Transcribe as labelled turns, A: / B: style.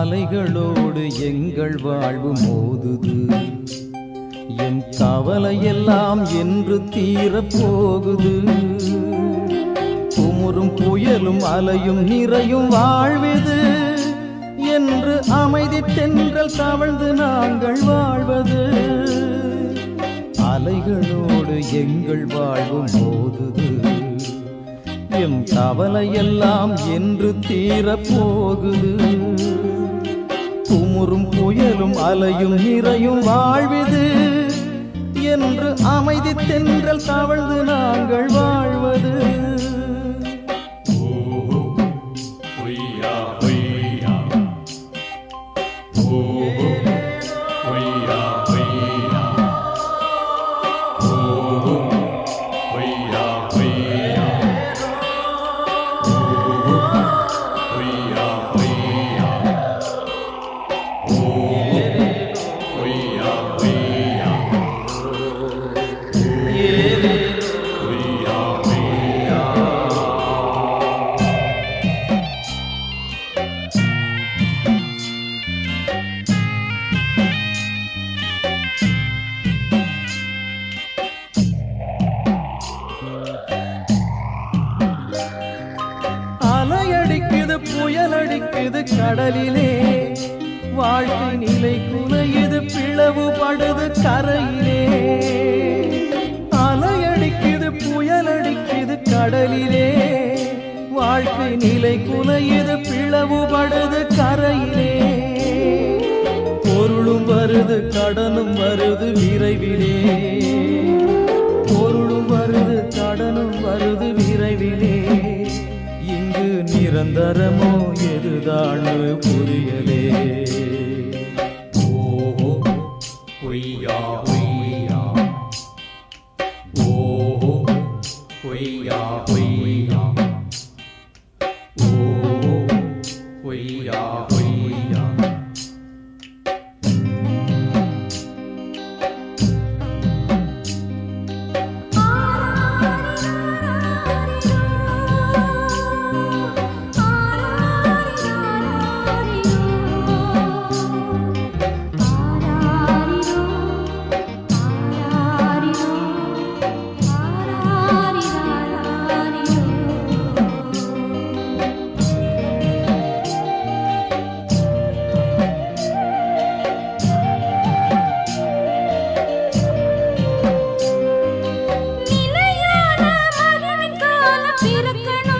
A: அலைகளோடு எங்கள் வாழ்வு மோதுது, என் கவலையெல்லாம் என்று தீரப் போகுது. குமுறும் புயலும் அலையும் நிறையும் வாழ்வது என்று அமைதி தென்றல் தவழ்ந்து நாங்கள் வாழ்வது. அலைகளோடு எங்கள் வாழ்வு மோதுது, எம் கவலையெல்லாம் என்று தீரப் போகுது. குமுறும் புயலும் அலையும் நிறையும் வாழ்வது என்று அமைதி தென்றல் தவழ்ந்து நாங்கள் வாழ்வது. அலையடிக்குது புயலடிக்குது கடலிலே, வாழ்க்கை நிலை குலையுது பிளவுபடுது கரையிலே. அலையடிக்குது புயலடிக்குது கடலிலே, வாழ்க்கை நிலை குலையுது பிளவுபடுது கரையிலே. பொருளும் வருது கடனும் வருது விரைவிலே, பொருளும் வருது கடனும் வருது விரைவிலே. இங்கு நிரந்தரமோ எதுதான் புரியலே. ஓஹோ பொய்யா பொய்யா, ஓஹோ பொய்யா பொய்யா, ஓஹோ பொய்யா பொய்யா.
B: நிலையான மகிழ்வின் காலம் பிறக்கணும்.